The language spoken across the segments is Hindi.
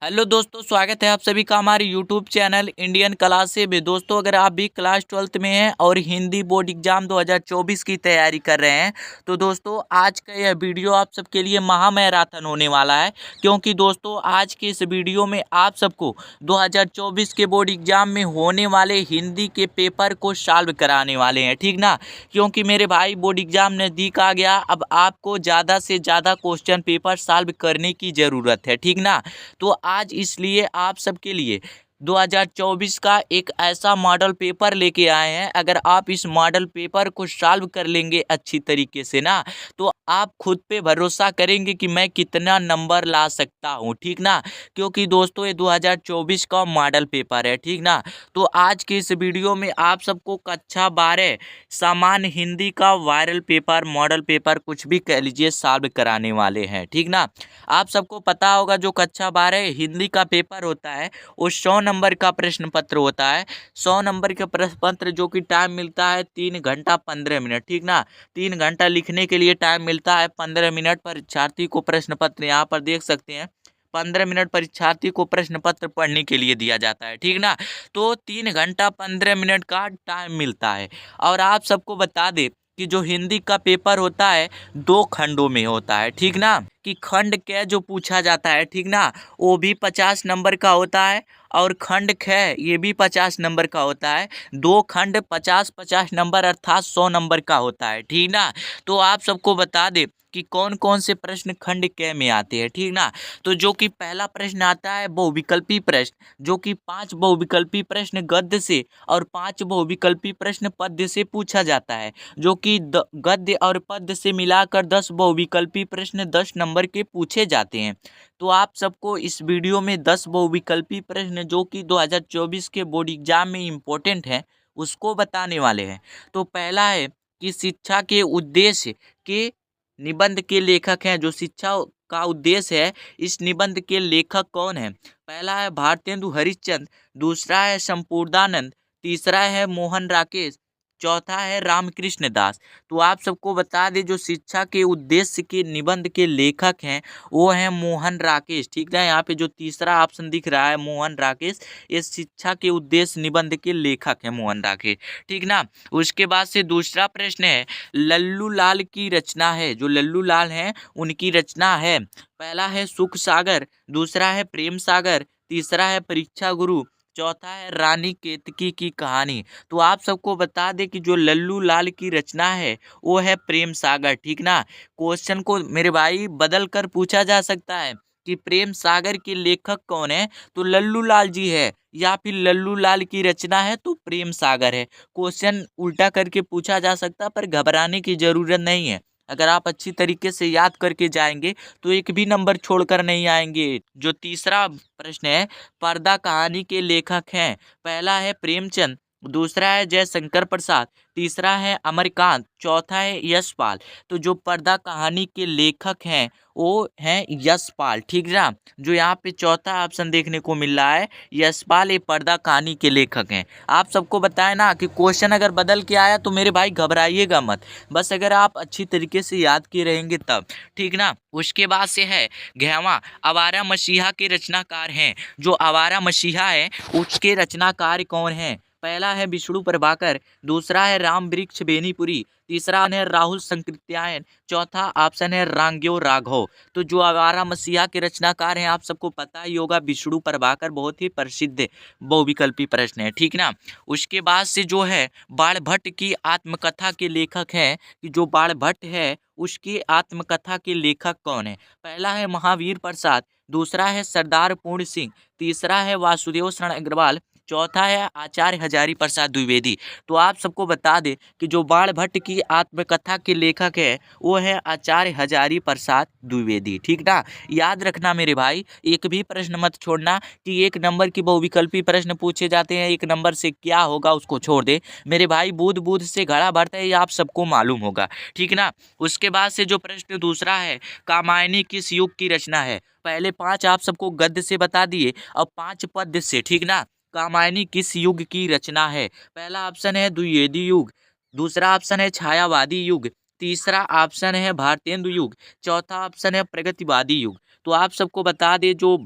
हेलो दोस्तों, स्वागत है आप सभी का हमारे यूट्यूब चैनल इंडियन क्लासेस में। दोस्तों, अगर आप भी क्लास 12th में हैं और हिंदी बोर्ड एग्जाम 2024 की तैयारी कर रहे हैं तो दोस्तों आज का यह वीडियो आप सबके लिए महा मैराथन होने वाला है। क्योंकि दोस्तों आज के इस वीडियो में आप सबको 2024 के बोर्ड एग्जाम में होने वाले हिंदी के पेपर को सॉल्व कराने वाले हैं, ठीक ना। क्योंकि मेरे भाई बोर्ड एग्जाम नज़दीक आ गया, अब आपको ज़्यादा से ज़्यादा क्वेश्चन पेपर सॉल्व करने की ज़रूरत है, ठीक ना। तो आज इसलिए आप सबके लिए 2024 का एक ऐसा मॉडल पेपर लेके आए हैं। अगर आप इस मॉडल पेपर को सॉल्व कर लेंगे अच्छी तरीके से ना, तो आप खुद पे भरोसा करेंगे कि मैं कितना नंबर ला सकता हूँ, ठीक ना। क्योंकि दोस्तों ये 2024 का मॉडल पेपर है, ठीक ना। तो आज के इस वीडियो में आप सबको कक्षा 12 सामान्य हिंदी का वायरल पेपर, मॉडल पेपर, कुछ भी कह लीजिए, सॉल्व कराने वाले हैं, ठीक ना। आप सबको पता होगा जो कक्षा 12 हिंदी का पेपर होता है वो 100 नंबर का प्रश्न पत्र होता है। 100 नंबर का प्रश्न पत्र जो कि टाइम मिलता है 3 घंटा 15 मिनट, ठीक ना। 3 घंटा लिखने के लिए टाइम मिलता है, 15 मिनट परीक्षार्थी को प्रश्न पत्र, यहाँ पर देख सकते हैं 15 मिनट परीक्षार्थी को प्रश्न पत्र पढ़ने के लिए दिया जाता है, ठीक ना। तो 3 घंटा 15 मिनट का टाइम मिलता है। और आप सबको बता दें कि जो हिंदी का पेपर होता है 2 खंडों में होता है, ठीक ना। कि खंड क जो पूछा जाता है, ठीक ना, वो भी 50 नंबर का होता है। और खंड ख ये भी 50 नंबर का होता है। 2 खंड 50-50 नंबर अर्थात 100 नंबर का होता है, ठीक ना। तो आप सबको बता दें कि कौन कौन से प्रश्न खंड क में आते हैं, ठीक ना। तो जो कि पहला प्रश्न आता है बहुविकल्पी प्रश्न, जो कि 5 बहुविकल्पी प्रश्न गद्य से और 5 बहुविकल्पी प्रश्न पद्य से पूछा जाता है। जो कि गद्य और पद्य से मिलाकर 10 बहुविकल्पी प्रश्न 10 नंबर के पूछे जाते हैं। तो आप सबको इस वीडियो में 10 बहुविकल्पी प्रश्न जो कि 2024 के बोर्ड एग्जाम में इम्पोर्टेंट है उसको बताने वाले हैं। तो पहला है कि शिक्षा के उद्देश्य के निबंध के लेखक हैं। जो शिक्षा का उद्देश्य है, इस निबंध के लेखक कौन है। पहला है भारतेंदु हरिश्चंद्र, दूसरा है संपूर्णानंद, तीसरा है मोहन राकेश, चौथा है रामकृष्ण दास। तो आप सबको बता दें जो शिक्षा के उद्देश्य के निबंध के लेखक हैं वो हैं मोहन राकेश, ठीक है। यहाँ पे जो तीसरा ऑप्शन दिख रहा है मोहन राकेश, ये शिक्षा के उद्देश्य निबंध के लेखक हैं मोहन राकेश, ठीक ना। उसके बाद से दूसरा प्रश्न है लल्लू लाल की रचना है। जो लल्लू लाल हैं उनकी रचना है। पहला है सुख सागर, दूसरा है प्रेम सागर, तीसरा है परीक्षा गुरु, चौथा है रानी केतकी की कहानी। तो आप सबको बता दें कि जो लल्लू लाल की रचना है वो है प्रेम सागर, ठीक ना। क्वेश्चन को मेरे भाई बदल कर पूछा जा सकता है कि प्रेम सागर के लेखक कौन है, तो लल्लू लाल जी है, या फिर लल्लू लाल की रचना है तो प्रेम सागर है। क्वेश्चन उल्टा करके पूछा जा सकता है, पर घबराने की जरूरत नहीं है। अगर आप अच्छी तरीके से याद करके जाएंगे तो एक भी नंबर छोड़कर नहीं आएंगे। जो तीसरा प्रश्न है पर्दा कहानी के लेखक हैं। पहला है प्रेमचंद, दूसरा है जयशंकर प्रसाद, तीसरा है अमरकांत, चौथा है यशपाल। तो जो पर्दा कहानी के लेखक हैं वो हैं यशपाल, ठीक ना। जो यहाँ पे चौथा ऑप्शन देखने को मिल रहा है यशपाल, ये पर्दा कहानी के लेखक हैं। आप सबको बताएं ना कि क्वेश्चन अगर बदल के आया तो मेरे भाई घबराइएगा मत, बस अगर आप अच्छी तरीके से याद किए रहेंगे तब, ठीक ना। उसके बाद से है घेवा, आवारा मसीहा के रचनाकार हैं। जो आवारा मसीहा है उसके रचनाकार कौन हैं। पहला है विष्णु प्रभाकर, दूसरा है राम वृक्ष बेनीपुरी, तीसरा है राहुल संकृत्यायन, चौथा ऑप्शन है रांग्यो राघव। तो जो आवारा मसीहा के रचनाकार हैं आप सबको पता ही होगा विष्णु प्रभाकर, बहुत ही प्रसिद्ध बहुविकल्पी प्रश्न है, ठीक ना। उसके बाद से जो है बाणभट्ट की आत्मकथा के लेखक हैं कि जो बाणभट्ट है उसकी आत्मकथा के लेखक कौन है। पहला है महावीर प्रसाद, दूसरा है सरदार पूर्ण सिंह, तीसरा है वासुदेव शरण अग्रवाल, चौथा है आचार्य हजारी प्रसाद द्विवेदी। तो आप सबको बता दें कि जो बाणभट्ट की आत्मकथा के लेखक है वो है आचार्य हजारी प्रसाद द्विवेदी, ठीक ना। याद रखना मेरे भाई, एक भी प्रश्न मत छोड़ना कि 1 नंबर की बहुविकल्पी प्रश्न पूछे जाते हैं, 1 नंबर से क्या होगा उसको छोड़ दे मेरे भाई। बूंद बूंद से घड़ा भरता है, ये आप सबको मालूम होगा, ठीक ना। उसके बाद से जो प्रश्न दूसरा है कामायनी किस युग की रचना है। पहले 5 आप सबको गद्य से बता दिए, अब 5 पद्य से, ठीक ना। कामायनी किस युग की रचना है। पहला ऑप्शन है द्विवेदी युग, दूसरा ऑप्शन है छायावादी युग, तीसरा ऑप्शन है भारतेंदु युग, चौथा ऑप्शन है प्रगतिवादी युग। तो आप सबको बता दें जो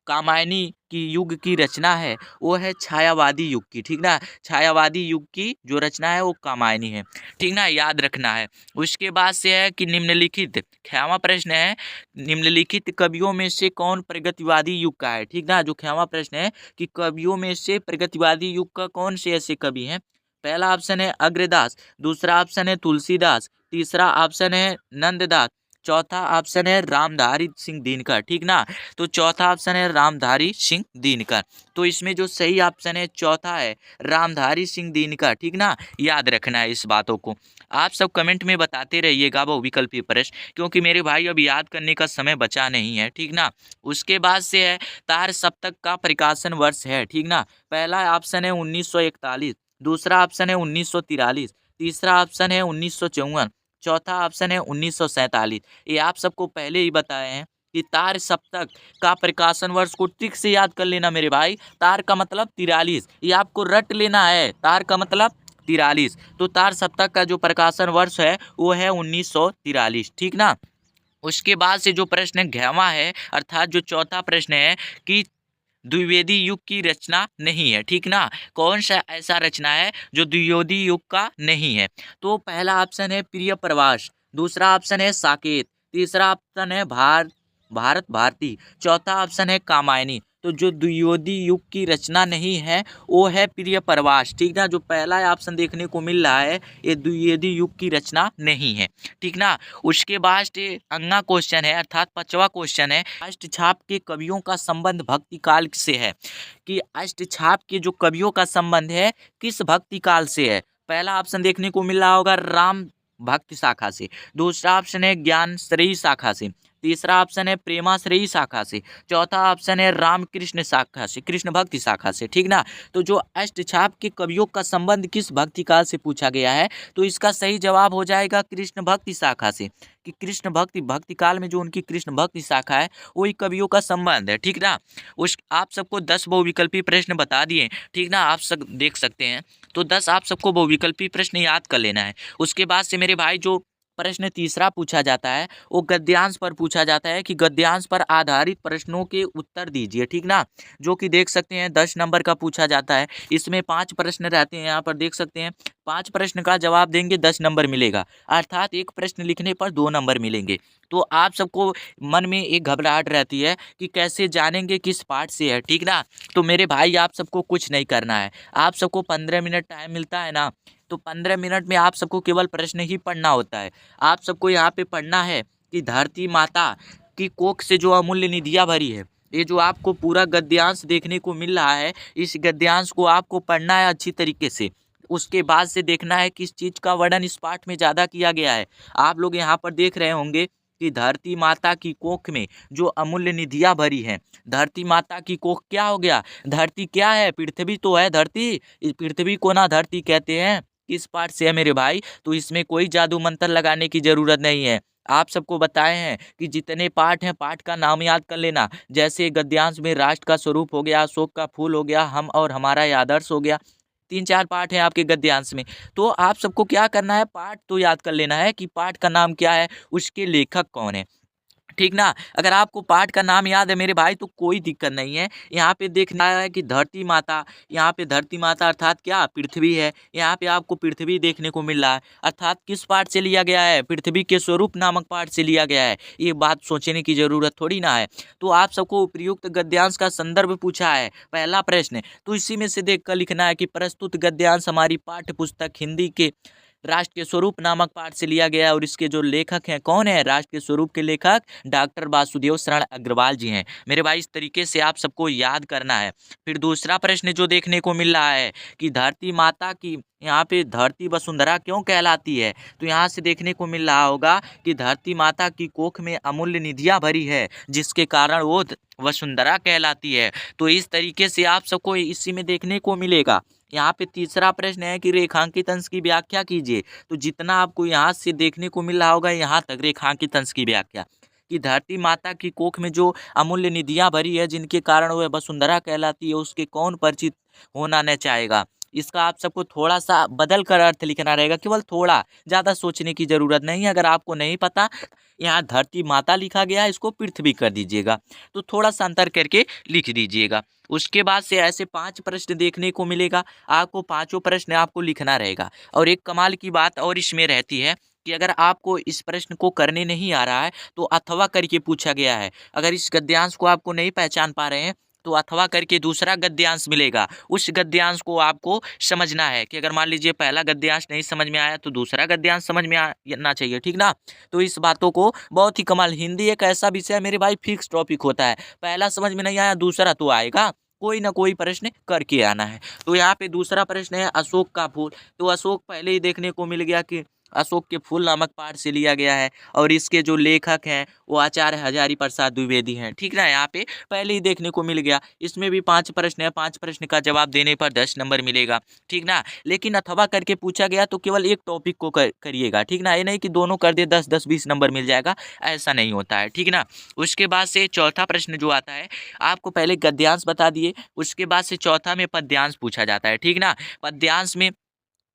कामायनी की युग की रचना है वो है छायावादी युग की, ठीक ना। छायावादी युग की जो रचना है वो कामायनी है, ठीक ना, याद रखना है। उसके बाद से है कि निम्नलिखित, 6वां प्रश्न है, निम्नलिखित कवियों में से कौन प्रगतिवादी युग का है, ठीक ना। जो 6वां प्रश्न है कि कवियों में से प्रगतिवादी युग का कौन से ऐसे कवि हैं। पहला ऑप्शन है अग्रदास, दूसरा ऑप्शन है तुलसीदास, तीसरा ऑप्शन है नंददास, चौथा ऑप्शन है रामधारी सिंह दिनकर, ठीक ना। तो चौथा ऑप्शन है रामधारी सिंह दिनकर। तो इसमें जो सही ऑप्शन है चौथा है, रामधारी सिंह दिनकर, ठीक ना। याद रखना है इस बातों को। आप सब कमेंट में बताते रहिएगा बहुविकल्पीय प्रश्न, क्योंकि मेरे भाई अब याद करने का समय बचा नहीं है, ठीक ना। उसके बाद से है तार सप्तक का प्रकाशन वर्ष है, ठीक ना। पहला ऑप्शन है 1941, दूसरा ऑप्शन है 1943, तीसरा ऑप्शन है 1954, चौथा ऑप्शन है 1947। ये आप सबको पहले ही बताए हैं कि तार सप्तक का प्रकाशन वर्ष को ठीक से याद कर लेना मेरे भाई। तार का मतलब 43, ये आपको रट लेना है, तार का मतलब 43। तो तार सप्तक का जो प्रकाशन वर्ष है वो है 1943, ठीक ना। उसके बाद से जो प्रश्न 11वां है, अर्थात जो चौथा प्रश्न है कि द्विवेदी युग की रचना नहीं है, ठीक ना। कौन सा ऐसा रचना है जो द्विवेदी युग का नहीं है। तो पहला ऑप्शन है प्रिय प्रवास, दूसरा ऑप्शन है साकेत, तीसरा ऑप्शन है भारत भारती, चौथा ऑप्शन है कामायनी। तो जो द्विवेदी युग की रचना नहीं है वो है प्रिय प्रवास, ठीक ना। जो पहला ऑप्शन देखने को मिल रहा है ये द्विवेदी युग की रचना नहीं है, ठीक ना। उसके बाद अगला क्वेश्चन है, अर्थात 5वां क्वेश्चन है, अष्टछाप के कवियों का संबंध भक्ति काल से है, कि अष्टछाप के जो कवियों का संबंध है किस भक्ति काल से है। पहला ऑप्शन देखने को मिल रहा होगा राम भक्ति शाखा से, दूसरा ऑप्शन है ज्ञान श्रेयी शाखा से, तीसरा ऑप्शन है प्रेमाश्रेयी शाखा से, चौथा ऑप्शन है रामकृष्ण शाखा से, कृष्ण भक्ति शाखा से, ठीक ना। तो जो अष्टछाप के कवियों का संबंध किस भक्ति काल से पूछा गया है, तो इसका सही जवाब हो जाएगा कृष्ण भक्ति शाखा से, कि कृष्ण भक्ति काल में जो उनकी कृष्ण भक्ति शाखा है वही कवियों का संबंध है, ठीक ना। उस आप सबको 10 बहुविकल्पी प्रश्न बता दिए, ठीक ना, आप सब देख सकते हैं। तो 10 आप सबको बहुविकल्पी प्रश्न याद कर लेना है। उसके बाद से मेरे भाई जो प्रश्न तीसरा पूछा जाता है वो गद्यांश पर पूछा जाता है, कि गद्यांश पर आधारित प्रश्नों के उत्तर दीजिए, ठीक ना। जो कि देख सकते हैं 10 नंबर का पूछा जाता है। इसमें 5 प्रश्न रहते हैं, यहाँ पर देख सकते हैं 5 प्रश्न का जवाब देंगे 10 नंबर मिलेगा, अर्थात एक प्रश्न लिखने पर 2 नंबर मिलेंगे। तो आप सबको मन में एक घबराहट रहती है कि कैसे जानेंगे किस पार्ट से है, ठीक ना। तो मेरे भाई आप सबको कुछ नहीं करना है, आप सबको 15 मिनट टाइम मिलता है ना, तो 15 मिनट में आप सबको केवल प्रश्न ही पढ़ना होता है। आप सबको यहाँ पे पढ़ना है कि धरती माता की कोख से जो अमूल्य निधियाँ भरी है, ये जो आपको पूरा गद्यांश देखने को मिल रहा है, इस गद्यांश को आपको पढ़ना है अच्छी तरीके से। उसके बाद से देखना है किस चीज़ का वर्णन इस पाठ में ज़्यादा किया गया है। आप लोग यहाँ पर देख रहे होंगे कि धरती माता की कोख में जो अमूल्य निधियाँ भरी हैं। धरती माता की कोख क्या हो गया, धरती क्या है, पृथ्वी तो है धरती, इस पृथ्वी को ना धरती कहते हैं। किस पाठ से है मेरे भाई, तो इसमें कोई जादू मंत्र लगाने की ज़रूरत नहीं है। आप सबको बताए हैं कि जितने पाठ हैं पाठ का नाम याद कर लेना। जैसे गद्यांश में राष्ट्र का स्वरूप हो गया, अशोक का फूल हो गया, हम और हमारा ये आदर्श हो गया, 3-4 पाठ हैं आपके गद्यांश में। तो आप सबको क्या करना है, पाठ तो याद कर लेना है कि पाठ का नाम क्या है, उसके लेखक कौन है, ठीक ना। अगर आपको पाठ का नाम याद है मेरे भाई तो कोई दिक्कत नहीं है। यहाँ पे देखना है कि धरती माता, यहाँ पे धरती माता अर्थात क्या, पृथ्वी है। यहाँ पे आपको पृथ्वी देखने को मिल रहा है, अर्थात किस पाठ से लिया गया है, पृथ्वी के स्वरूप नामक पाठ से लिया गया है। ये बात सोचने की जरूरत थोड़ी ना है। तो आप सबको उपयुक्त गद्यांश का संदर्भ पूछा है पहला प्रश्न, तो इसी में से देख कर लिखना है कि प्रस्तुत गद्यांश हमारी पाठ्य पुस्तक हिंदी के राष्ट्र के स्वरूप नामक पाठ से लिया गया है, और इसके जो लेखक हैं कौन है, राष्ट्र के स्वरूप के लेखक डॉक्टर वासुदेव शरण अग्रवाल जी हैं। मेरे भाई इस तरीके से आप सबको याद करना है। फिर दूसरा प्रश्न जो देखने को मिल रहा है कि धरती माता की, यहाँ पे धरती वसुंधरा क्यों कहलाती है, तो यहाँ से देखने को मिल रहा होगा कि धरती माता की कोख में अमूल्य निधियाँ भरी है, जिसके कारण वो वसुंधरा कहलाती है। तो इस तरीके से आप सबको इसी में देखने को मिलेगा। यहाँ पे तीसरा प्रश्न है कि रेखांकित अंश की व्याख्या कीजिए। तो जितना आपको यहाँ से देखने को मिल रहा होगा यहाँ तक रेखांकित अंश की व्याख्या, कि धरती माता की कोख में जो अमूल्य निधियाँ भरी है जिनके कारण वह वसुंधरा कहलाती है, उसके कौन परिचित होना न चाहेगा। इसका आप सबको थोड़ा सा बदल कर अर्थ लिखना रहेगा, केवल थोड़ा, ज़्यादा सोचने की ज़रूरत नहीं है। अगर आपको नहीं पता, यहाँ धरती माता लिखा गया है, इसको पृथ्वी कर दीजिएगा, तो थोड़ा सा अंतर करके लिख दीजिएगा। उसके बाद से ऐसे 5 प्रश्न देखने को मिलेगा, आपको पाँचों प्रश्न आपको लिखना रहेगा। और एक कमाल की बात और इसमें रहती है कि अगर आपको इस प्रश्न को करने नहीं आ रहा है तो अथवा करके पूछा गया है। अगर इस गद्यांश को आपको नहीं पहचान पा रहे हैं तो अथवा करके दूसरा गद्यांश मिलेगा, उस गद्यांश को आपको समझना है कि अगर मान लीजिए पहला गद्यांश नहीं समझ में आया तो दूसरा गद्यांश समझ में आना चाहिए, ठीक ना। तो इस बातों को बहुत ही कमाल, हिंदी एक ऐसा विषय है मेरे भाई, फिक्स टॉपिक होता है, पहला समझ में नहीं आया दूसरा तो आएगा, कोई ना कोई प्रश्न करके आना है। तो यहाँ पे दूसरा प्रश्न है अशोक का फूल। तो अशोक पहले ही देखने को मिल गया कि अशोक के फूल नामक पाठ से लिया गया है और इसके जो लेखक हैं वो आचार्य हजारी प्रसाद द्विवेदी हैं, ठीक ना। यहाँ पे पहले ही देखने को मिल गया। इसमें भी 5 प्रश्न है, 5 प्रश्न का जवाब देने पर 10 नंबर मिलेगा, ठीक ना। लेकिन अथवा करके पूछा गया तो केवल एक टॉपिक को करिएगा, ठीक ना। ये नहीं कि दोनों कर दे 10-10 20 नंबर मिल जाएगा, ऐसा नहीं होता है, ठीक ना। उसके बाद से चौथा प्रश्न जो आता है, आपको पहले गद्यांश बता दिए, उसके बाद से चौथा में पद्यांश पूछा जाता है, ठीक ना। पद्यांश में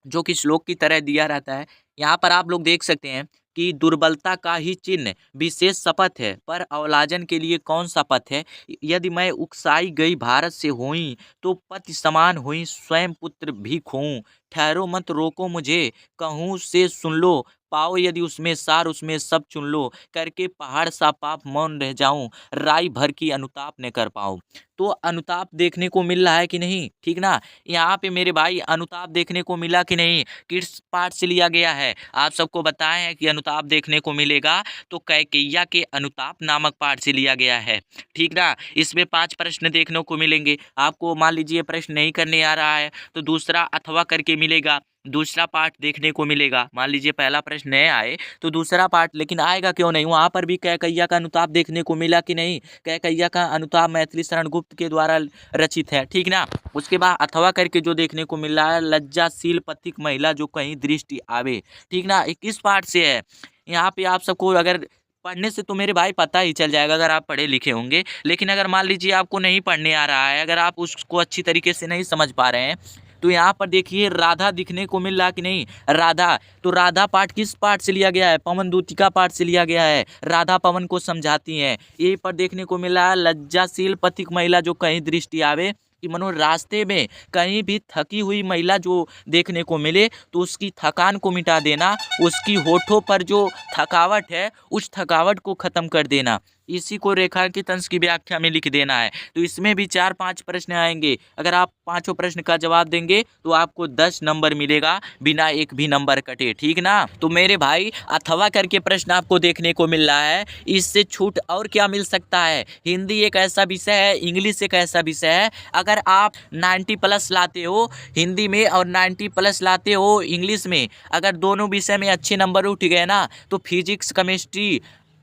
जो कि श्लोक की तरह दिया रहता है, यहाँ पर आप लोग देख सकते हैं कि दुर्बलता का ही चिन्ह विशेष शपथ है, पर अवलाजन के लिए कौन सा पथ है। यदि मैं उकसाई गई भारत से हुई तो पति समान हुई, स्वयं पुत्र भी खोऊं, ठहरो मत रोको मुझे, कहूँ से सुन लो, पाओ यदि उसमें सार उसमें सब चुन लो, करके पहाड़ सा पाप मौन रह जाऊं, राई भर की अनुताप न कर पाऊं। तो अनुताप देखने को मिल रहा है कि नहीं, ठीक ना। यहाँ पे मेरे भाई अनुताप देखने को मिला कि नहीं, किस पाठ से लिया गया है, आप सबको बताए हैं कि अनुताप देखने को मिलेगा तो कैकेय्या के अनुताप नामक पाठ से लिया गया है, ठीक ना। इसमें 5 प्रश्न देखने को मिलेंगे। आपको मान लीजिए प्रश्न नहीं करने आ रहा है तो दूसरा अथवा करके मिलेगा, दूसरा पार्ट देखने को मिलेगा। मान लीजिए पहला प्रश्न नहीं आए तो दूसरा पार्ट, लेकिन आएगा क्यों नहीं, वहाँ पर भी कैकेय्या का अनुताप देखने को मिला कि नहीं। कैकेय्या का अनुताप मैथिली शरण गुप्त के द्वारा रचित है, ठीक ना। उसके बाद अथवा करके जो देखने को मिल रहा है, लज्जाशील पथिक महिला जो कहीं दृष्टि आवे, ठीक ना। किस पार्ट से है, यहाँ पे आप सबको अगर पढ़ने से तो मेरे भाई पता ही चल जाएगा अगर आप पढ़े लिखे होंगे। लेकिन अगर मान लीजिए आपको नहीं पढ़ने आ रहा है, अगर आप उसको अच्छी तरीके से नहीं समझ पा रहे हैं, तो यहाँ पर देखिए राधा दिखने को मिल रहा कि नहीं, राधा। तो राधा पाठ किस पाठ से लिया गया है, पवन दूतिका पाठ से लिया गया है। राधा पवन को समझाती हैं, यही पर देखने को मिला है लज्जाशील पथिक महिला जो कहीं दृष्टि आवे, कि मनो रास्ते में कहीं भी थकी हुई महिला जो देखने को मिले तो उसकी थकान को मिटा देना, उसकी होठों पर जो थकावट है उस थकावट को ख़त्म कर देना, इसी को रेखांकित अंश की व्याख्या में लिख देना है। तो इसमें भी 4-5 प्रश्न आएंगे, अगर आप पाँचों प्रश्न का जवाब देंगे तो आपको 10 नंबर मिलेगा बिना एक भी नंबर कटे, ठीक ना। तो मेरे भाई अथवा करके प्रश्न आपको देखने को मिल रहा है, इससे छूट और क्या मिल सकता है। हिंदी एक ऐसा विषय है, इंग्लिश एक ऐसा विषय है, अगर आप 90+ लाते हो हिंदी में और 90+ लाते हो इंग्लिश में, अगर दोनों विषय में अच्छे नंबर उठ गए ना तो फिजिक्स केमिस्ट्री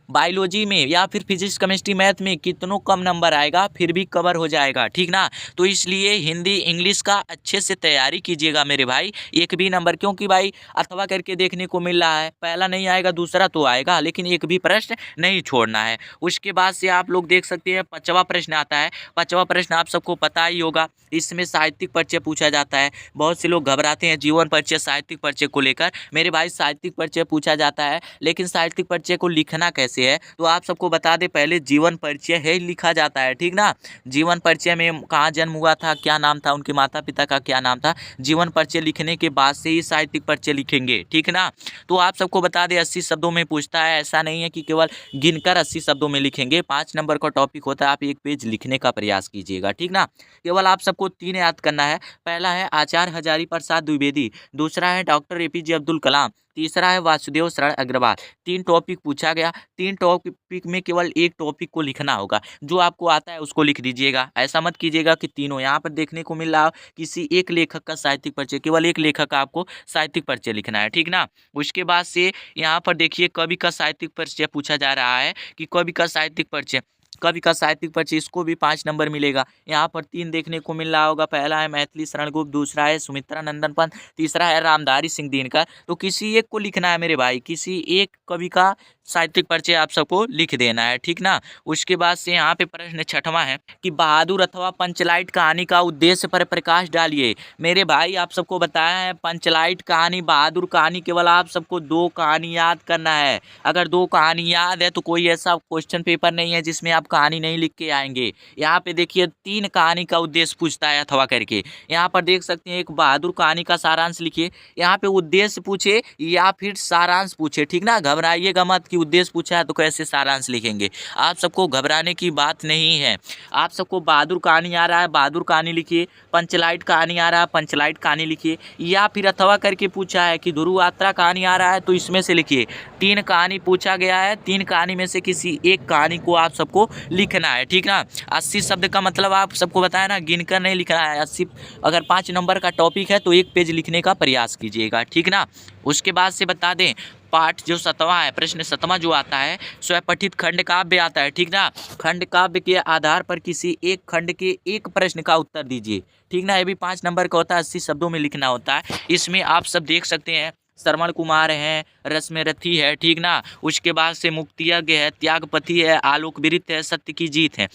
बायोलॉजी में या फिर फिजिक्स केमिस्ट्री मैथ में कितनों कम नंबर आएगा फिर भी कवर हो जाएगा, ठीक ना। तो इसलिए हिंदी इंग्लिश का अच्छे से तैयारी कीजिएगा मेरे भाई, एक भी नंबर, क्योंकि भाई अथवा करके देखने को मिल रहा है, पहला नहीं आएगा दूसरा तो आएगा, लेकिन एक भी प्रश्न नहीं छोड़ना है। उसके बाद से आप लोग देख सकते हैं 5वां प्रश्न आता है। 5वां प्रश्न आप सबको पता ही होगा, इसमें साहित्यिक परिचय पूछा जाता है। बहुत से लोग घबराते हैं जीवन परिचय साहित्यिक परिचय को लेकर, मेरे भाई साहित्यिक परिचय पूछा जाता है, लेकिन साहित्यिक परिचय को लिखना कैसे है तो आप सबको बता दें, पहले जीवन परिचय है लिखा जाता है, ठीक ना। जीवन परिचय में कहाँ जन्म हुआ था, क्या नाम था, उनके माता पिता का क्या नाम था, जीवन परिचय लिखने के बाद से ही साहित्यिक परिचय लिखेंगे, ठीक ना। तो आप सबको बता दें 80 शब्दों में पूछता है, ऐसा नहीं है कि केवल गिनकर 80 शब्दों में लिखेंगे, 5 नंबर का टॉपिक होता है, आप एक पेज लिखने का प्रयास कीजिएगा, ठीक ना। केवल आप सबको 3 याद करना है, पहला है आचार्य हजारी प्रसाद द्विवेदी, दूसरा है डॉक्टर APJ अब्दुल कलाम, तीसरा है वासुदेव शरण अग्रवाल। 3 टॉपिक पूछा गया, 3 टॉपिक में केवल एक टॉपिक को लिखना होगा, जो आपको आता है उसको लिख दीजिएगा, ऐसा मत कीजिएगा कि तीनों। यहाँ पर देखने को मिल रहा हो किसी एक लेखक का साहित्यिक परिचय, केवल एक लेखक का आपको साहित्यिक परिचय लिखना है, ठीक ना। उसके बाद से यहाँ पर देखिए कवि का साहित्यिक परिचय पूछा जा रहा है कि कवि का साहित्यिक परिचय, कवि का साहित्यिक परिचय, इसको भी 5 नंबर मिलेगा। यहाँ पर 3 देखने को मिल रहा होगा। पहला है मैथिली शरण गुप्त, दूसरा है सुमित्रा नंदन पंत, तीसरा है रामधारी सिंह दिनकर। तो किसी एक को लिखना है मेरे भाई, किसी एक कवि का साहित्यिक परिचय आप सबको लिख देना है, ठीक ना। उसके बाद से यहाँ पे प्रश्न 6वां है कि बहादुर अथवा पंचलाइट कहानी का उद्देश्य पर प्रकाश डालिए। मेरे भाई आप सबको बताया है पंचलाइट कहानी, बहादुर कहानी, केवल आप सबको 2 कहानी याद करना है। अगर 2 कहानी याद है तो कोई ऐसा क्वेश्चन पेपर नहीं है जिसमें आप कहानी नहीं लिख के आएंगे। यहाँ पे देखिए 3 कहानी का उद्देश्य पूछता है अथवा करके। यहाँ पर देख सकते हैं एक बहादुर कहानी का सारांश लिखिए। यहाँ पे उद्देश्य पूछे या फिर सारांश पूछे, ठीक ना, घबराइएगा मत कि उद्देश्य पूछा है तो कैसे सारांश लिखेंगे। आप सबको घबराने की बात नहीं है। आप सबको बहादुर कहानी आ रहा है, बहादुर कहानी लिखिए। पंचलाइट कहानी आ रहा है, पंचलाइट कहानी लिखिए। या फिर अथवा करके पूछा है कि ध्रुव यात्रा कहानी आ रहा है तो इसमें से लिखिए। 3 कहानी पूछा गया है, 3 कहानी में से किसी एक कहानी को आप सबको लिखना है, ठीक ना। 80 शब्द का मतलब आप सबको बताया ना, गिनकर नहीं लिखना है। 80 अगर 5 नंबर का टॉपिक है तो 1 पेज लिखने का प्रयास कीजिएगा, ठीक ना। उसके बाद से बता दें पाठ जो 7वां है, प्रश्न 7वां जो आता है स्वपठित खंड काव्य आता है, ठीक ना। खंड काव्य के आधार पर किसी एक खंड के एक प्रश्न का उत्तर दीजिए, ठीक ना। ये भी 5 नंबर का होता है, 80 शब्दों में लिखना होता है। इसमें आप सब देख सकते हैं श्रवण कुमार हैं, रश्मिरथी है, ठीक ना। उसके बाद से मुक्तियज्ञ है, त्यागपति है, आलोक विरित है, सत्य की जीत है।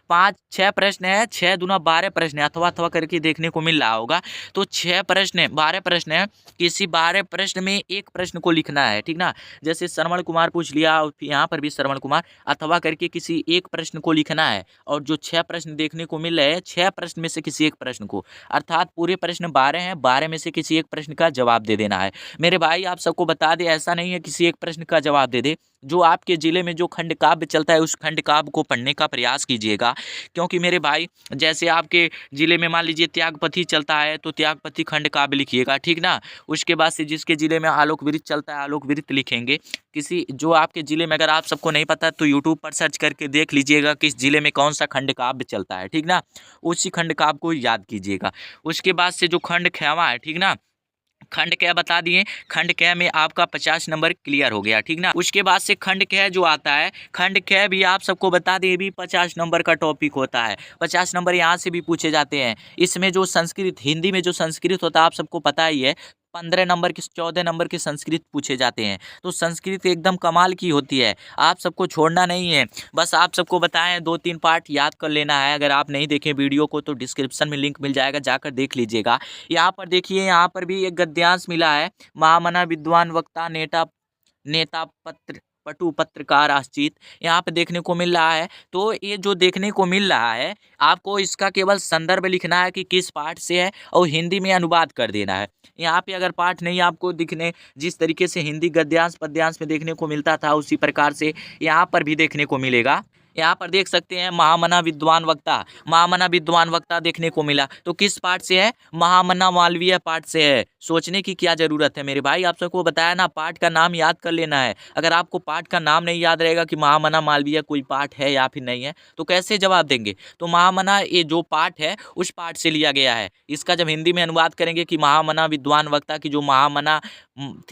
5-6 प्रश्न है, 6 दूना 12 प्रश्न है, अथवा करके देखने को मिल रहा होगा। तो 6 प्रश्न है, 12 प्रश्न है, किसी 12 प्रश्न में एक प्रश्न को लिखना है, ठीक ना। जैसे श्रवण कुमार पूछ लिया, यहाँ पर भी श्रवण कुमार, अथवा करके किसी एक प्रश्न को लिखना है। और जो 6 प्रश्न देखने को मिल रहे हैं, 6 प्रश्न में से किसी एक प्रश्न को, अर्थात पूरे प्रश्न 12 हैं, 12 में से किसी एक प्रश्न का जवाब दे देना है। मेरे भाई आप सबको बता दे, ऐसा नहीं है किसी एक प्रश्न का जवाब दे दे। जो आपके जिले में जो खंड काव्य चलता है उस खंड काव्य को पढ़ने का प्रयास कीजिएगा। क्योंकि मेरे भाई जैसे आपके जिले में मान लीजिए त्यागपति चलता है तो त्यागपति खंड काव्य लिखिएगा, ठीक ना। उसके बाद से जिसके जिले में आलोक विरित चलता है आलोक विरित लिखेंगे। किसी जो आपके जिले में अगर आप सबको नहीं पता तो यूट्यूब पर सर्च करके देख लीजिएगा किस जिले में कौन सा खंड काव्य चलता है, ठीक ना। उसी खंड काव्य को याद कीजिएगा। उसके बाद से जो खंड ख्यावा है, ठीक ना, खंड क्या बता दिए, खंड कै में आपका 50 नंबर क्लियर हो गया, ठीक ना। उसके बाद से खंड कै जो आता है, खंड कै भी आप सबको बता दें भी 50 नंबर का टॉपिक होता है। 50 नंबर यहाँ से भी पूछे जाते हैं। इसमें जो संस्कृत, हिंदी में जो संस्कृत होता है आप सबको पता ही है, 15 नंबर के 14 नंबर के संस्कृत पूछे जाते हैं। तो संस्कृत एकदम कमाल की होती है, आप सबको छोड़ना नहीं है। बस आप सबको बताएं 2-3 पार्ट याद कर लेना है। अगर आप नहीं देखें वीडियो को तो डिस्क्रिप्शन में लिंक मिल जाएगा, जाकर देख लीजिएगा। यहाँ पर देखिए, यहाँ पर भी एक गद्यांश मिला है, महामना विद्वान वक्ता नेता पटु पत्रकार आश्चित, यहाँ पे देखने को मिल रहा है। तो ये जो देखने को मिल रहा है आपको इसका केवल संदर्भ लिखना है कि किस पाठ से है और हिंदी में अनुवाद कर देना है। यहाँ पे अगर पाठ नहीं आपको दिखने, जिस तरीके से हिंदी गद्यांश पद्यांश में देखने को मिलता था उसी प्रकार से यहाँ पर भी देखने को मिलेगा। यहाँ पर देख सकते हैं महामना विद्वान वक्ता देखने को मिला। तो किस पाठ से है, महामना मालवीय पाठ से है। सोचने की क्या जरूरत है मेरे भाई, आप सबको बताया ना, पाठ का नाम याद कर लेना है। अगर आपको पाठ का नाम नहीं याद रहेगा कि महामना मालवीय कोई पाठ है या फिर नहीं है तो कैसे जवाब देंगे। तो महामना ये जो पाठ है उस पाठ से लिया गया है। इसका जब हिंदी में अनुवाद करेंगे कि महामना विद्वान वक्ता की जो महामना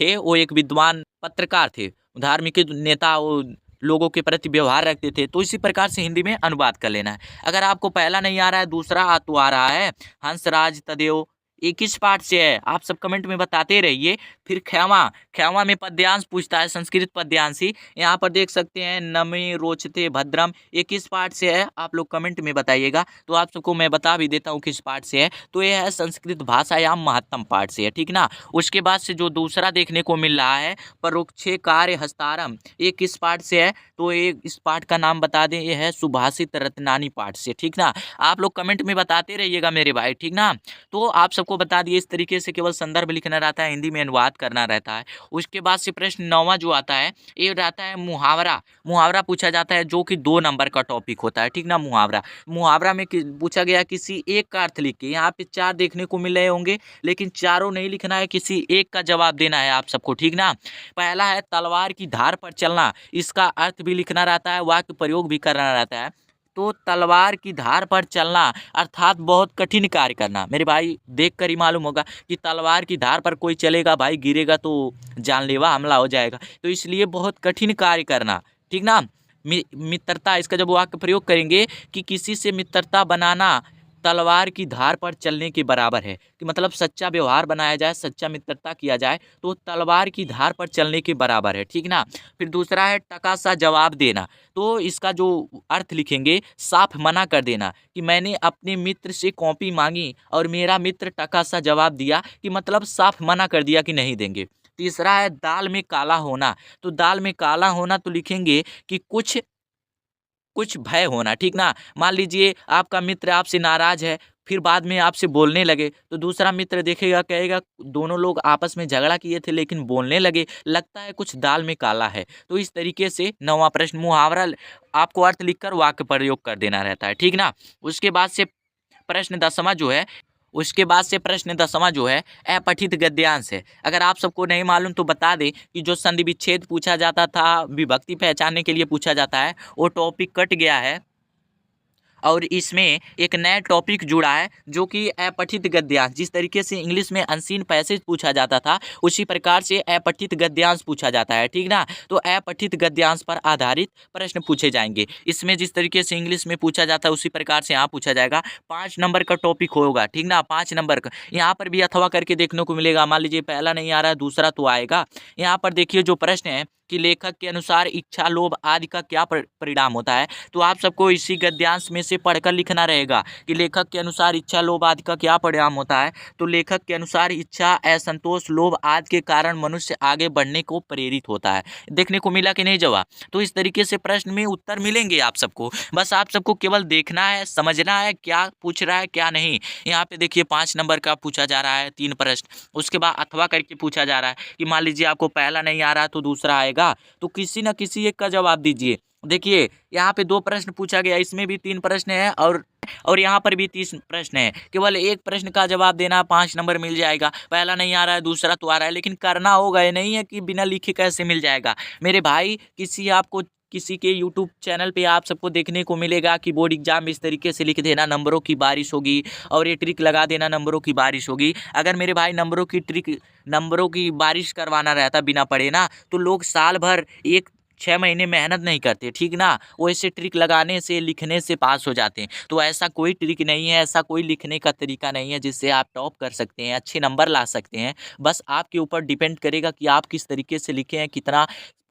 थे वो एक विद्वान पत्रकार थे, धार्मिक नेता, वो लोगों के प्रति व्यवहार रखते थे। तो इसी प्रकार से हिंदी में अनुवाद कर लेना है। अगर आपको पहला नहीं आ रहा है, दूसरा तो आ रहा है, हंसराज तदेव, ये किस पाठ से है आप सब कमेंट में बताते रहिए। फिर ख्यामा में पद्यांश पूछता है, संस्कृत पद्यांश ही। यहाँ पर देख सकते हैं नमे रोचते भद्रम, ये किस पाठ से है आप लोग कमेंट में बताइएगा। तो आप सबको मैं बता भी देता हूँ किस पाठ से है। तो ये है संस्कृत भाषायाम महत्तम पाठ से है, ठीक ना। उसके बाद से जो दूसरा देखने को मिल रहा है परोक्षे कार्य हस्तारम, ये किस पाठ से है। तो ये इस पाठ का नाम बता दें, ये है सुभाषित रत्नानी पाठ से, ठीक ना। आप लोग कमेंट में बताते रहिएगा मेरे भाई, ठीक ना। तो आप सबको बता दिए इस तरीके से केवल संदर्भ लिखना रहता है, हिंदी में अनुवाद करना रहता है। उसके बाद से प्रश्न 9वां जो आता है ये रहता है मुहावरा पूछा जाता है, जो कि 2 नंबर का टॉपिक होता है, ठीक ना। मुहावरा में पूछा गया किसी एक का अर्थ लिख के। यहाँ पे 4 देखने को मिल रहे होंगे लेकिन चारों नहीं लिखना है, किसी एक का जवाब देना है आप सबको, ठीक ना। पहला है तलवार की धार पर चलना, इसका अर्थ भी लिखना रहता है, वाक्य प्रयोग भी करना रहता है। तो तलवार की धार पर चलना अर्थात बहुत कठिन कार्य करना। मेरे भाई देखकर ही मालूम होगा कि तलवार की धार पर कोई चलेगा भाई, गिरेगा तो जानलेवा हमला हो जाएगा। तो इसलिए बहुत कठिन कार्य करना, ठीक ना। मित्रता, इसका जब वाक्य प्रयोग करेंगे कि किसी से मित्रता बनाना तलवार की धार पर चलने के बराबर है, कि मतलब सच्चा व्यवहार बनाया जाए, सच्चा मित्रता किया जाए तो तलवार की धार पर चलने के बराबर है, ठीक ना। फिर दूसरा है टका सा जवाब देना, तो इसका जो अर्थ लिखेंगे साफ मना कर देना, कि मैंने अपने मित्र से कॉपी मांगी और मेरा मित्र टका सा जवाब दिया, कि मतलब साफ मना कर दिया कि नहीं देंगे। तीसरा है दाल में काला होना, तो दाल में काला होना तो लिखेंगे कि कुछ कुछ भय होना, ठीक ना। मान लीजिए आपका मित्र आपसे नाराज है, फिर बाद में आपसे बोलने लगे, तो दूसरा मित्र देखेगा, कहेगा दोनों लोग आपस में झगड़ा किए थे लेकिन बोलने लगे, लगता है कुछ दाल में काला है। तो इस तरीके से 9वां प्रश्न मुहावरा आपको अर्थ लिखकर वाक्य प्रयोग कर देना रहता है, ठीक ना। उसके बाद से प्रश्न 10वां जो है उसके बाद से प्रश्न 10वां जो है अपठित गद्यांश है। अगर आप सबको नहीं मालूम तो बता दें कि जो संधि विच्छेद पूछा जाता था, विभक्ति पहचानने के लिए पूछा जाता है, वो टॉपिक कट गया है और इसमें एक नया टॉपिक जुड़ा है जो कि अपठित गद्यांश। जिस तरीके से इंग्लिश में अनसीन पैसेज पूछा जाता था, उसी प्रकार से अपठित गद्यांश पूछा जाता है, ठीक ना। तो अपठित गद्यांश पर आधारित प्रश्न पूछे जाएंगे। इसमें जिस तरीके से इंग्लिश में पूछा जाता है उसी प्रकार से यहाँ पूछा जाएगा। 5 नंबर का टॉपिक होगा, ठीक ना, 5 नंबर का। यहाँ पर भी अथवा करके देखने को मिलेगा। मान लीजिए पहला नहीं आ रहा है, दूसरा तो आएगा। यहाँ पर देखिए जो प्रश्न है कि लेखक के अनुसार इच्छा, लोभ आदि का क्या परिणाम होता है, तो आप सबको इसी गद्यांश में से पढ़कर लिखना रहेगा कि लेखक के अनुसार इच्छा, लोभ आदि का क्या परिणाम होता है। तो लेखक के अनुसार इच्छा, असंतोष, लोभ आदि के कारण मनुष्य आगे बढ़ने को प्रेरित होता है। देखने को मिला कि नहीं जवाब। तो इस तरीके से प्रश्न में उत्तर मिलेंगे आप सबको, बस आप सबको केवल देखना है, समझना है क्या पूछ रहा है क्या नहीं। यहाँ पे देखिए 5 नंबर का पूछा जा रहा है 3 प्रश्न, उसके बाद अथवा करके पूछा जा रहा है कि मान लीजिए आपको पहला नहीं आ रहा तो दूसरा आएगा, तो किसी न किसी एक का जवाब दीजिए। देखिए यहाँ पे 2 प्रश्न पूछा गया, इसमें भी 3 प्रश्न है और यहाँ पर भी 30 प्रश्न है। केवल एक प्रश्न का जवाब देना, 5 नंबर मिल जाएगा। पहला नहीं आ रहा है, दूसरा तो आ रहा है, लेकिन करना होगा। ये नहीं है कि बिना लिखे कैसे मिल जाएगा मेरे भाई। किसी के YouTube चैनल पे आप सबको देखने को मिलेगा कि बोर्ड एग्जाम इस तरीके से लिख देना, नंबरों की बारिश होगी, और ये ट्रिक लगा देना, नंबरों की बारिश होगी। अगर मेरे भाई नंबरों की बारिश करवाना रहता बिना पढ़े ना, तो लोग साल भर 6 महीने मेहनत नहीं करते, ठीक ना। वो ऐसे ट्रिक लगाने से, लिखने से पास हो जाते हैं। तो ऐसा कोई ट्रिक नहीं है, ऐसा कोई लिखने का तरीका नहीं है जिससे आप टॉप कर सकते हैं, अच्छे नंबर ला सकते हैं। बस आपके ऊपर डिपेंड करेगा कि आप किस तरीके से लिखे हैं, कितना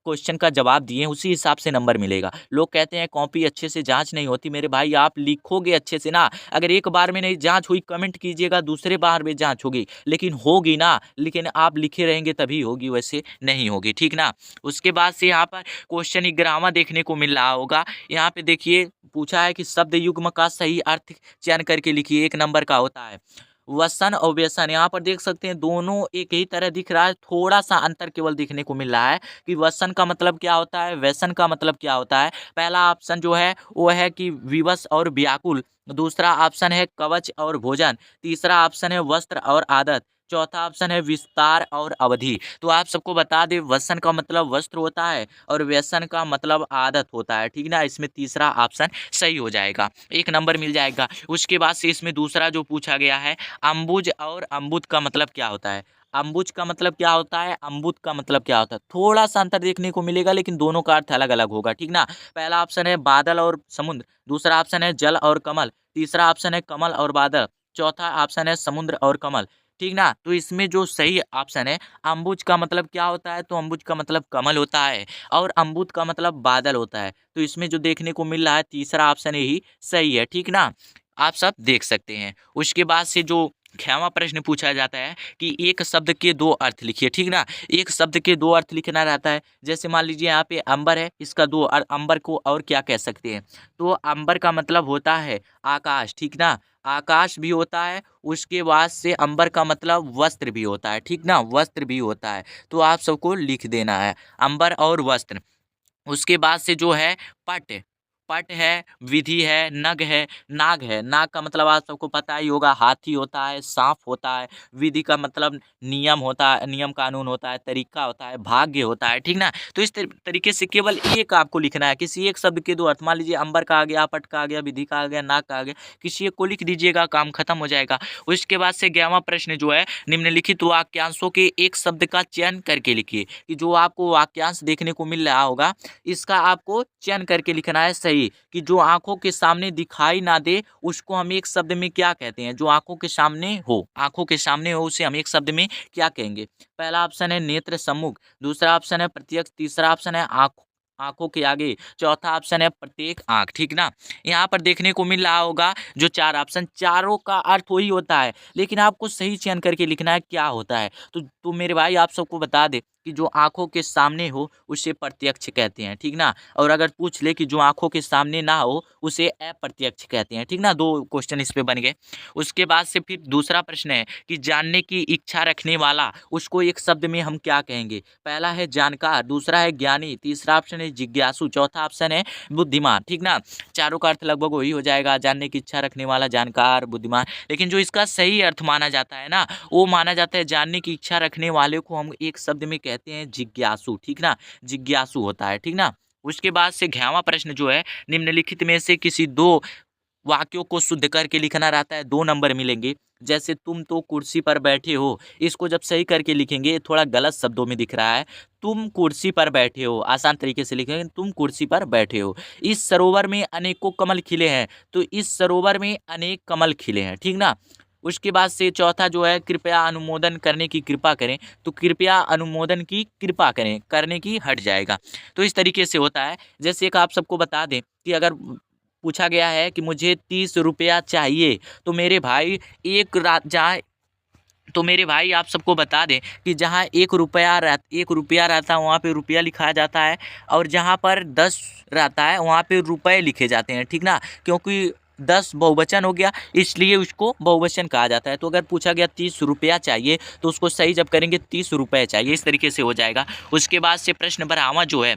क्वेश्चन का जवाब दिए, उसी हिसाब से नंबर मिलेगा। लोग कहते हैं कॉपी अच्छे से जांच नहीं होती। मेरे भाई आप लिखोगे अच्छे से ना, अगर एक बार में नहीं जांच हुई कमेंट कीजिएगा, दूसरे बार में जांच होगी, लेकिन होगी ना। लेकिन आप लिखे रहेंगे तभी होगी, वैसे नहीं होगी, ठीक ना। उसके बाद से यहाँ पर क्वेश्चन 11वां देखने को मिल रहा होगा। यहाँ पे देखिए पूछा है कि शब्द युग्म का सही अर्थ चयन करके लिखिए, 1 नंबर का होता है। वसन और व्यसन, यहाँ पर देख सकते हैं दोनों एक ही तरह दिख रहा है, थोड़ा सा अंतर केवल देखने को मिल रहा है कि वसन का मतलब क्या होता है, व्यसन का मतलब क्या होता है। पहला ऑप्शन जो है वो है कि विवश और व्याकुल, दूसरा ऑप्शन है कवच और भोजन, तीसरा ऑप्शन है वस्त्र और आदत, चौथा ऑप्शन है विस्तार और अवधि। तो आप सबको बता दें वसन का मतलब वस्त्र होता है और व्यसन का मतलब आदत होता है, ठीक ना। इसमें तीसरा ऑप्शन सही हो जाएगा, 1 नंबर मिल जाएगा। उसके बाद से इसमें दूसरा जो पूछा गया है अम्बुज और अम्बुद का मतलब क्या होता है। अम्बुज का मतलब क्या होता है, अम्बुद का मतलब क्या होता है, थोड़ा सा अंतर देखने को मिलेगा, लेकिन दोनों का अर्थ अलग अलग होगा, ठीक ना। पहला ऑप्शन है बादल और समुद्र, दूसरा ऑप्शन है जल और कमल, तीसरा ऑप्शन है कमल और बादल, चौथा ऑप्शन है समुद्र और कमल, ठीक ना। तो इसमें जो सही ऑप्शन है अम्बुज का मतलब क्या होता है, तो अम्बुज का मतलब कमल होता है और अम्बुद का मतलब बादल होता है। तो इसमें जो देखने को मिल रहा है तीसरा ऑप्शन ही सही है, ठीक ना। आप सब देख सकते हैं। उसके बाद से जो 6वां प्रश्न पूछा जाता है कि एक शब्द के 2 अर्थ लिखिए, ठीक ना। एक शब्द के 2 अर्थ लिखना रहता है। जैसे मान लीजिए यहाँ पे अंबर है, इसका 2 अर्थ, अंबर को और क्या कह सकते हैं, तो अंबर का मतलब होता है आकाश, ठीक ना। आकाश भी होता है, उसके बाद से अंबर का मतलब वस्त्र भी होता है, ठीक ना, वस्त्र भी होता है। तो आप सबको लिख देना है अंबर और वस्त्र। उसके बाद से जो है पट, पट है, विधि है, नग है, नाग है। नाग का मतलब आप सबको पता ही होगा, हाथी होता है, सांप होता है। विधि का मतलब नियम होता है, नियम कानून होता है, तरीका होता है, भाग्य होता है, ठीक ना। तो इस तरीके से केवल एक आपको लिखना है, किसी एक शब्द के दो अर्थ। मान लीजिए अंबर का आ गया, पट का आ गया, विधि का आ गया, नाग का आ गया, किसी एक को लिख दीजिएगा, काम खत्म हो जाएगा। उसके बाद से 11वां प्रश्न जो है, निम्नलिखित वाक्यांशों के एक शब्द का चयन करके लिखिए। कि जो आपको वाक्यांश देखने को मिल रहा होगा, इसका आपको चयन करके लिखना है सही। कि जो आंखों के सामने दिखाई ना दे उसको हम एक शब्द में क्या कहते हैं। जो आंखों के सामने हो, आंखों के सामने हो, उसे हम एक शब्द में क्या कहेंगे। पहला ऑप्शन है नेत्र सम्मुख, दूसरा ऑप्शन है प्रत्यक्ष, तीसरा ऑप्शन है आंखों के आगे, चौथा ऑप्शन है प्रत्येक आंख, ठीक ना। यहाँ पर देखने को मिल रहा होगा जो चार ऑप्शन, चारों का अर्थ वही होता है, लेकिन आपको सही चयन करके लिखना है क्या होता है। तो मेरे भाई आप सबको बता दे कि जो आंखों के सामने हो उसे प्रत्यक्ष कहते हैं, ठीक ना। और अगर पूछ ले कि जो आंखों के सामने ना हो उसे अप्रत्यक्ष कहते हैं, ठीक ना। दो क्वेश्चन इस पे बन गए। उसके बाद से फिर दूसरा प्रश्न है कि जानने की इच्छा रखने वाला, उसको एक शब्द में हम क्या कहेंगे। पहला है जानकार, दूसरा है ज्ञानी, तीसरा ऑप्शन है जिज्ञासु, चौथा ऑप्शन है बुद्धिमान, ठीक ना। चारों का अर्थ लगभग वही हो जाएगा, जानने की इच्छा रखने वाला, जानकार, बुद्धिमान। लेकिन जो इसका सही अर्थ माना जाता है ना, वो माना जाता है जानने की इच्छा रखने वाले को हम एक शब्द में कहते हैं जिज्ञासु, ठीक ना। जिज्ञासु होता है, ठीक ना। उसके बाद से 11वां प्रश्न जो है, निम्नलिखित में से किसी दो वाक्यों को शुद्ध करके लिखना रहता है, 2 नंबर मिलेंगे। जैसे तुम तो कुर्सी पर बैठे हो, इसको जब सही करके लिखेंगे, थोड़ा गलत शब्दों में दिख रहा है। तुम कुर्सी पर बैठे हो, आसान तरीके से लिखेंगे, तुम कुर्सी पर बैठे हो। इस सरोवर में अनेकों कमल खिले हैं, तो इस सरोवर में अनेक कमल खिले हैं, ठीक ना। उसके बाद से चौथा जो है, कृपया अनुमोदन करने की कृपा करें, तो कृपया अनुमोदन की कृपा करें, करने की हट जाएगा। तो इस तरीके से होता है। जैसे एक आप सबको बता दें कि अगर पूछा गया है कि मुझे 30 रुपया चाहिए, तो मेरे भाई आप सबको बता दें कि जहाँ 1 रुपया रहता है वहाँ पे रुपया लिखा जाता है, और जहाँ पर 10 रहता है वहाँ पे रुपए लिखे जाते हैं, ठीक ना। क्योंकि 10 बहुवचन हो गया, इसलिए उसको बहुवचन कहा जाता है। तो अगर पूछा गया 30 रुपया चाहिए, तो उसको सही जब करेंगे 30 रुपये चाहिए, इस तरीके से हो जाएगा। उसके बाद से प्रश्न 12वां जो है,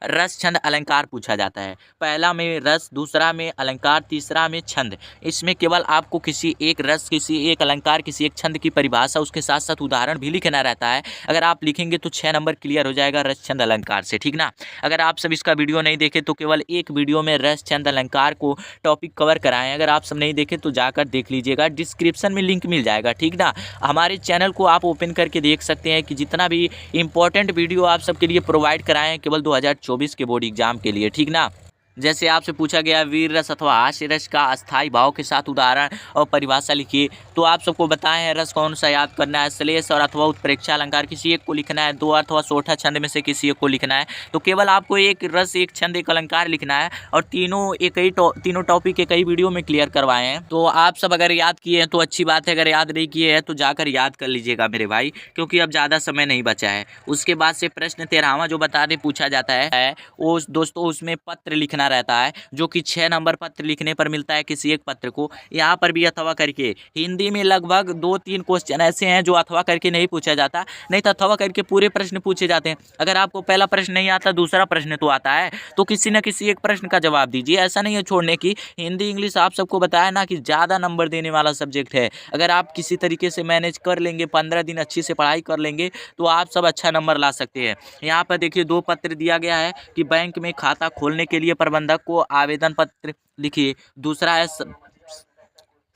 रस छंद अलंकार पूछा जाता है। पहला में रस, दूसरा में अलंकार, तीसरा में छंद। इसमें केवल आपको किसी एक रस, किसी एक अलंकार, किसी एक छंद की परिभाषा, उसके साथ साथ उदाहरण भी लिखना रहता है। अगर आप लिखेंगे तो 6 नंबर क्लियर हो जाएगा रस छंद अलंकार से, ठीक ना। अगर आप सब इसका वीडियो नहीं देखे तो केवल एक वीडियो में रस छंद अलंकार को टॉपिक कवर कराएं। अगर आप सब नहीं देखे तो जाकर देख लीजिएगा, डिस्क्रिप्शन में लिंक मिल जाएगा, ठीक ना। हमारे चैनल को आप ओपन करके देख सकते हैं कि जितना भी इंपॉर्टेंट वीडियो आप सबके लिए प्रोवाइड कराए हैं केवल 2024 के बोर्ड एग्जाम के लिए, ठीक ना। जैसे आपसे पूछा गया वीर रस अथवा हास्य रस का अस्थाई भाव के साथ उदाहरण और परिभाषा लिखिए, तो आप सबको बताएं हैं रस कौन सा याद करना है। श्लेष और अथवा उत्प्रेक्षा अलंकार किसी एक को लिखना है, 2 अथवा सोठा छंद में से किसी एक को लिखना है। तो केवल आपको एक रस, एक छंद, एक अलंकार लिखना है, और तीनों टॉपिक एक ही वीडियो में क्लियर करवाए हैं। तो आप सब अगर याद किए हैं तो अच्छी बात है, अगर याद नहीं किए हैं तो जाकर याद कर लीजिएगा मेरे भाई, क्योंकि अब ज़्यादा समय नहीं बचा है। उसके बाद से प्रश्न 13वां जो बता दें पूछा जाता है, वो दोस्तों उसमें पत्र लिखना रहता है, जो कि 6 नंबर पत्र लिखने पर मिलता है किसी एक पत्र को। यहाँ पर भी अथवा करके, हिंदी में लगभग 2-3 क्वेश्चन ऐसे हैं जो अथवा करके नहीं पूछा जाता, नहीं तो अथवा करके पूरे प्रश्न पूछे जाते हैं। अगर आपको पहला प्रश्न नहीं आता, दूसरा प्रश्न तो आता है, तो किसी न किसी एक प्रश्न का जवाब दीजिए। ऐसा नहीं है छोड़ने की, हिंदी इंग्लिश आप सबको बताया ना कि ज़्यादा नंबर देने वाला सब्जेक्ट है। अगर आप किसी तरीके से मैनेज कर लेंगे, 15 दिन अच्छी से पढ़ाई कर लेंगे, तो आप सब अच्छा नंबर ला सकते हैं। यहाँ पर देखिए 2 पत्र दिया गया है कि बैंक में खाता खोलने के लिए प्रबंधक को आवेदन पत्र लिखिए। दूसरा है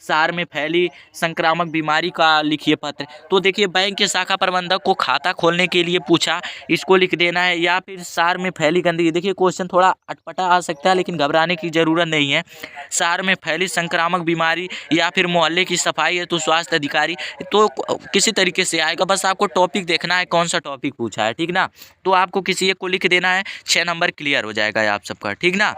शहर में फैली संक्रामक बीमारी का लिखिए पत्र। तो देखिए बैंक के शाखा प्रबंधक को खाता खोलने के लिए पूछा, इसको लिख देना है, या फिर शहर में फैली गंदगी। देखिए क्वेश्चन थोड़ा अटपटा आ सकता है, लेकिन घबराने की ज़रूरत नहीं है। शहर में फैली संक्रामक बीमारी या फिर मोहल्ले की सफाई है तो स्वास्थ्य अधिकारी, तो किसी तरीके से आएगा। बस आपको टॉपिक देखना है, कौन सा टॉपिक पूछा है, ठीक ना। तो आपको किसी एक को लिख देना है, 6 नंबर क्लियर हो जाएगा आप सबका, ठीक ना।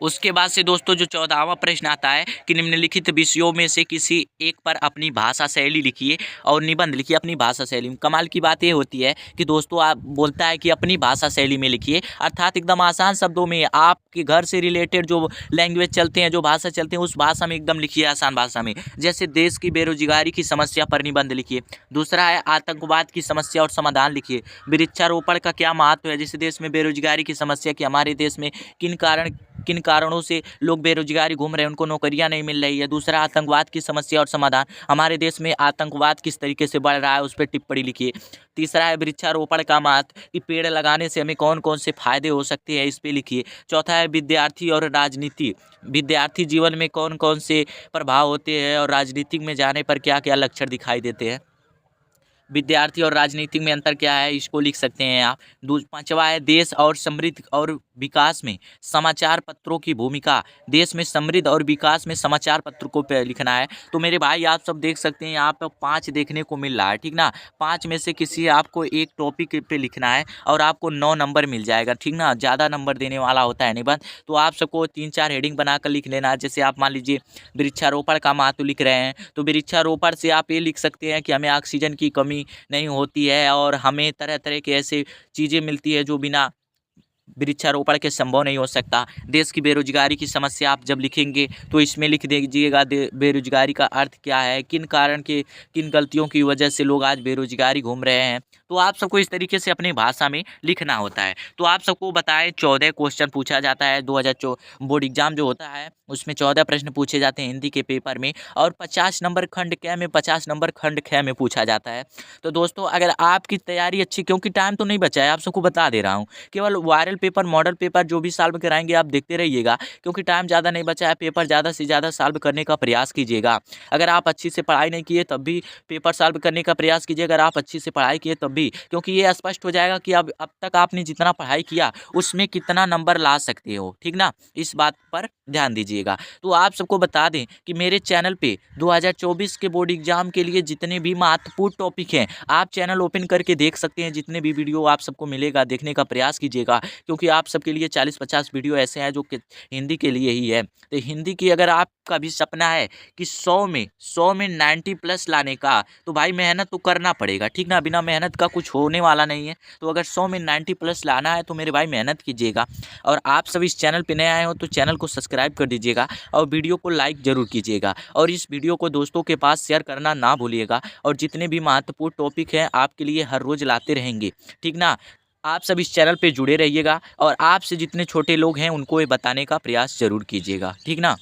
उसके बाद से दोस्तों जो 14वां प्रश्न आता है कि निम्नलिखित विषयों में से किसी एक पर अपनी भाषा शैली लिखिए और निबंध लिखिए अपनी भाषा शैली में। कमाल की बात ये होती है कि दोस्तों आप बोलता है कि अपनी भाषा शैली में लिखिए, अर्थात एकदम आसान शब्दों में, आपके घर से रिलेटेड जो लैंग्वेज चलते हैं, जो भाषा चलते हैं, उस भाषा में एकदम लिखिए, आसान भाषा में। जैसे देश की बेरोजगारी की समस्या पर निबंध लिखिए। दूसरा है आतंकवाद की समस्या और समाधान लिखिए। वृक्षारोपण का क्या महत्व है, जैसे देश में बेरोजगारी की समस्या की हमारे देश में किन कारण किन कारणों से लोग बेरोजगारी घूम रहे हैं, उनको नौकरियां नहीं मिल रही है। दूसरा, आतंकवाद की समस्या और समाधान, हमारे देश में आतंकवाद किस तरीके से बढ़ रहा है उस पर टिप्पणी लिखिए। तीसरा है वृक्षारोपण का महत्व, कि पेड़ लगाने से हमें कौन कौन से फायदे हो सकते हैं, इस पे लिखिए। चौथा है विद्यार्थी और राजनीति, विद्यार्थी जीवन में कौन कौन से प्रभाव होते हैं और राजनीतिक में जाने पर क्या क्या लक्षण दिखाई देते हैं। विद्यार्थी और राजनीतिक में अंतर क्या है, इसको लिख सकते हैं आप। पांचवा है देश और समृद्धि और विकास में समाचार पत्रों की भूमिका, देश में समृद्ध और विकास में समाचार पत्रों को पे लिखना है। तो मेरे भाई आप सब देख सकते हैं यहाँ पे 5 देखने को मिल रहा है, ठीक ना। 5 में से किसी आपको एक टॉपिक पे लिखना है और आपको 9 नंबर मिल जाएगा, ठीक ना। ज़्यादा नंबर देने वाला होता है निबंध, तो आप सबको 3-4 हेडिंग बनाकर लिख लेना है। जैसे आप मान लीजिए वृक्षारोपण का महत्व लिख रहे हैं, तो वृक्षारोपण से आप ये लिख सकते हैं कि हमें ऑक्सीजन की कमी नहीं होती है और हमें तरह तरह के ऐसे चीज़ें मिलती है जो बिना वृक्षारोपण के संभव नहीं हो सकता। देश की बेरोजगारी की समस्या आप जब लिखेंगे तो इसमें लिख दीजिएगा बेरोजगारी का अर्थ क्या है, किन कारण के किन गलतियों की वजह से लोग आज बेरोजगारी घूम रहे हैं। तो आप सबको इस तरीके से अपनी भाषा में लिखना होता है। तो आप सबको बताएं 14 क्वेश्चन पूछा जाता है 2024 बोर्ड एग्जाम जो होता है उसमें 14 प्रश्न पूछे जाते हैं हिंदी के पेपर में, और 50 नंबर खंड क में 50 नंबर खंड ख में पूछा जाता है। तो दोस्तों अगर आपकी तैयारी अच्छी, क्योंकि टाइम तो नहीं बचा है, आप सबको बता दे रहा हूँ, केवल वायरल पेपर मॉडल पेपर जो भी सॉल्व कराएंगे आप देखते रहिएगा, क्योंकि टाइम ज़्यादा नहीं बचा है। पेपर ज़्यादा से ज़्यादा सॉल्व करने का प्रयास कीजिएगा। अगर आप अच्छी से पढ़ाई नहीं किए तब भी पेपर सॉल्व करने का प्रयास कीजिए, अगर आप अच्छी से पढ़ाई किए तब भी, क्योंकि ये स्पष्ट हो जाएगा कि अब तक आपने जितना पढ़ाई किया उसमें कितना नंबर ला सकते हो, ठीक ना। इस बात पर ध्यान दीजिएगा। तो आप सबको बता दें कि मेरे चैनल पे 2024 के बोर्ड एग्जाम के लिए जितने भी महत्वपूर्ण टॉपिक हैं आप चैनल ओपन करके देख सकते हैं। जितने भी वीडियो आप सबको मिलेगा देखने का प्रयास कीजिएगा, क्योंकि आप सबके लिए 40-50 वीडियो ऐसे हैं जो कि हिंदी के लिए ही है। तो हिंदी की अगर आपका भी सपना है कि 100 में 90+ लाने का, तो भाई मेहनत तो करना पड़ेगा, ठीक ना। बिना मेहनत का कुछ होने वाला नहीं है। तो अगर 100 में 90+ लाना है तो मेरे भाई मेहनत कीजिएगा। और आप सब इस चैनल पर नए आए हो तो चैनल को सब्सक्राइब कर दीजिएगा और वीडियो को लाइक जरूर कीजिएगा, और इस वीडियो को दोस्तों के पास शेयर करना ना भूलिएगा। और जितने भी महत्वपूर्ण टॉपिक हैं आपके लिए हर रोज लाते रहेंगे, ठीक ना। आप सब इस चैनल पे जुड़े रहिएगा और आपसे जितने छोटे लोग हैं उनको ये बताने का प्रयास जरूर कीजिएगा, ठीक ना।